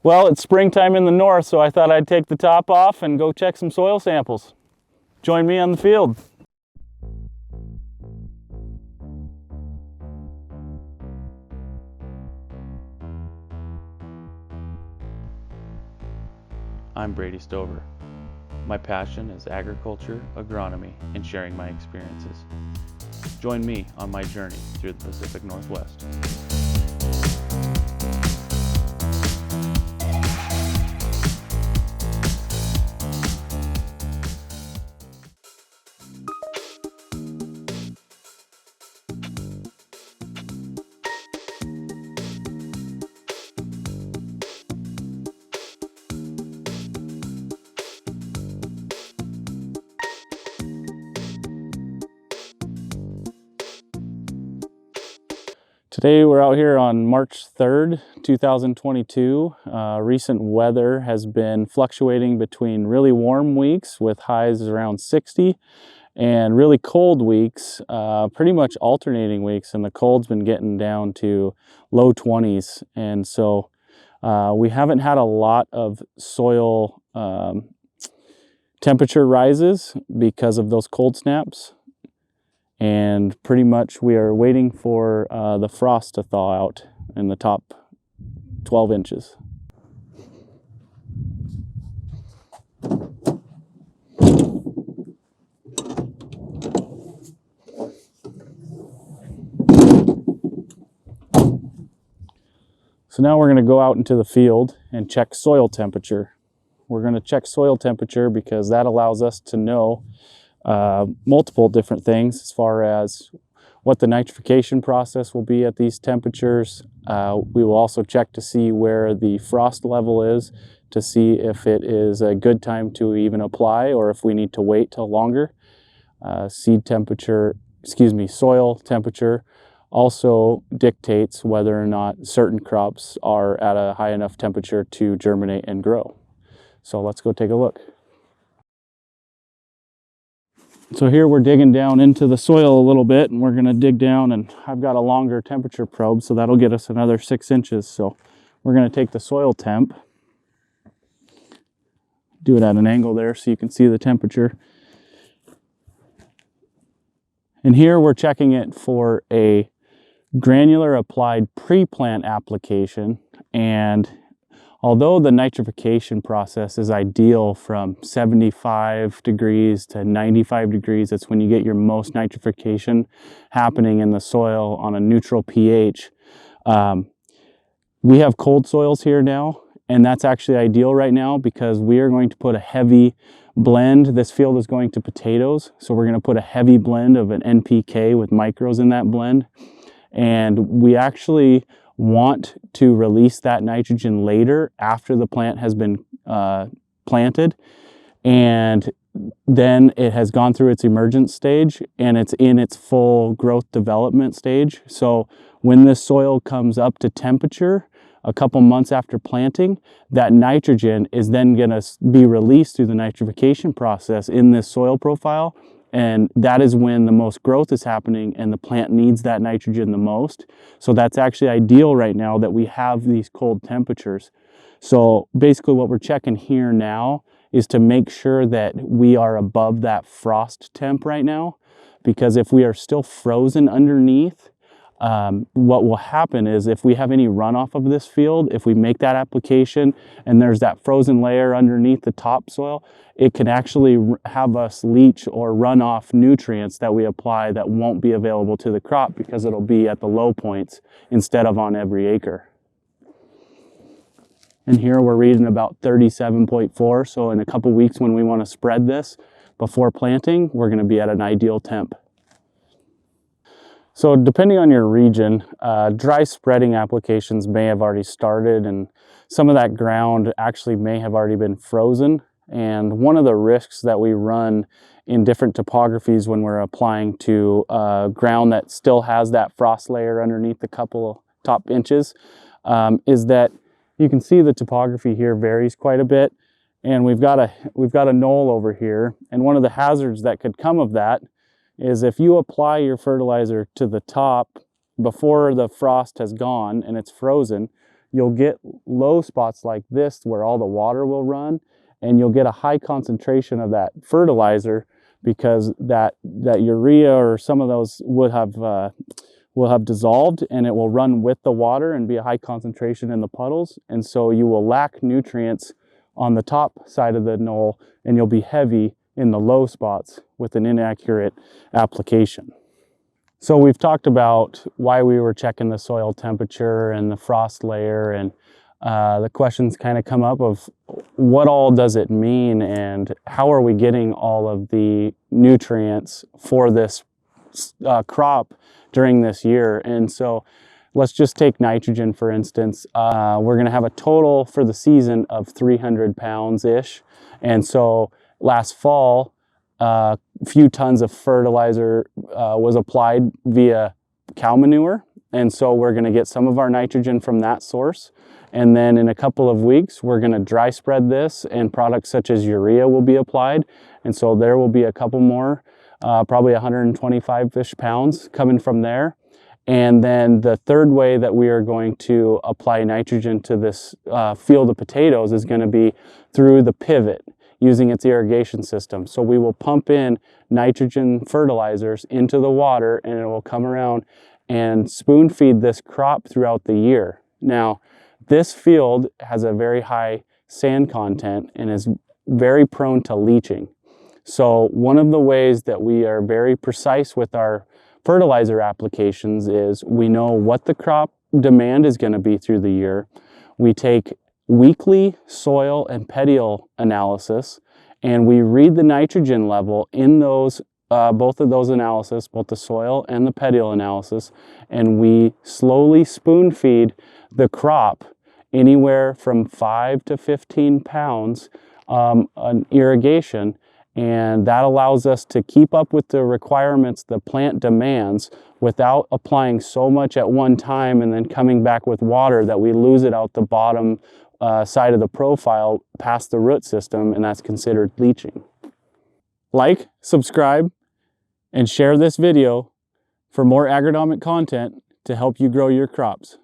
Well, it's springtime in the north, so I thought I'd take the top off and go check some soil samples. Join me on the field. I'm Brady Stover. My passion is agriculture, agronomy, and sharing my experiences. Join me on my journey through the Pacific Northwest. Today we're out here on March 3rd, 2022. Recent weather has been fluctuating between really warm weeks with highs around 60 and really cold weeks, pretty much alternating weeks, and the cold's been getting down to low 20s. And so we haven't had a lot of soil temperature rises because of those cold snaps. And pretty much we are waiting for the frost to thaw out in the top 12 inches. So now we're going to go out into the field and check soil temperature. We're going to check soil temperature because that allows us to know multiple different things as far as what the nitrification process will be at these temperatures. We will also check to see where the frost level is to see if it is a good time to even apply or if we need to wait till longer. Soil temperature also dictates whether or not certain crops are at a high enough temperature to germinate and grow. So let's go take a look. So here we're digging down into the soil a little bit, and we're going to dig down, and I've got a longer temperature probe, so that'll get us another 6 inches. So we're going to take the soil temp, do it at an angle there so you can see the temperature. And here we're checking it for a granular applied pre-plant application, and although the nitrification process is ideal from 75 degrees to 95 degrees, that's when you get your most nitrification happening in the soil on a neutral pH. We have cold soils here now, and that's actually ideal right now because we are going to put a heavy blend. This field is going to potatoes, so we're going to put a heavy blend of an NPK with micros in that blend. And we actually want to release that nitrogen later after the plant has been planted, and then it has gone through its emergence stage and it's in its full growth development stage. So when this soil comes up to temperature a couple months after planting, that nitrogen is then going to be released through the nitrification process in this soil profile. And that is when the most growth is happening and the plant needs that nitrogen the most. So that's actually ideal right now that we have these cold temperatures. So basically what we're checking here now is to make sure that we are above that frost temp right now. Because if we are still frozen underneath, what will happen is if we have any runoff of this field, if we make that application and there's that frozen layer underneath the topsoil, it can actually have us leach or run off nutrients that we apply that won't be available to the crop because it'll be at the low points instead of on every acre. And here we're reading about 37.4, so in a couple weeks when we want to spread this before planting, we're going to be at an ideal temp. So depending on your region, dry spreading applications may have already started, and some of that ground actually may have already been frozen. And one of the risks that we run in different topographies when we're applying to ground that still has that frost layer underneath a couple top inches is that you can see the topography here varies quite a bit, and we've got a knoll over here, and one of the hazards that could come of that is if you apply your fertilizer to the top before the frost has gone and it's frozen, you'll get low spots like this where all the water will run, and you'll get a high concentration of that fertilizer because that urea or some of those will have dissolved, and it will run with the water and be a high concentration in the puddles. And so you will lack nutrients on the top side of the knoll, and you'll be heavy in the low spots with an inaccurate application. So we've talked about why we were checking the soil temperature and the frost layer, and the questions kind of come up of what all does it mean and how are we getting all of the nutrients for this crop during this year. And so let's just take nitrogen for instance. We're going to have a total for the season of 300 pounds-ish. And so last fall, a few tons of fertilizer was applied via cow manure. And so we're going to get some of our nitrogen from that source. And then in a couple of weeks, we're going to dry spread this, and products such as urea will be applied. And so there will be a couple more, probably 125-ish pounds coming from there. And then the third way that we are going to apply nitrogen to this field of potatoes is going to be through the pivot, using its irrigation system. So we will pump in nitrogen fertilizers into the water, and it will come around and spoon feed this crop throughout the year. Now, this field has a very high sand content and is very prone to leaching. So one of the ways that we are very precise with our fertilizer applications is we know what the crop demand is going to be through the year. We take weekly soil and petiole analysis, and we read the nitrogen level in those both of those analysis, both the soil and the petiole analysis, and we slowly spoon feed the crop anywhere from 5 to 15 pounds on irrigation, and that allows us to keep up with the requirements the plant demands without applying so much at one time and then coming back with water that we lose it out the bottom side of the profile past the root system, and that's considered leaching. Like, subscribe, and share this video for more agronomic content to help you grow your crops.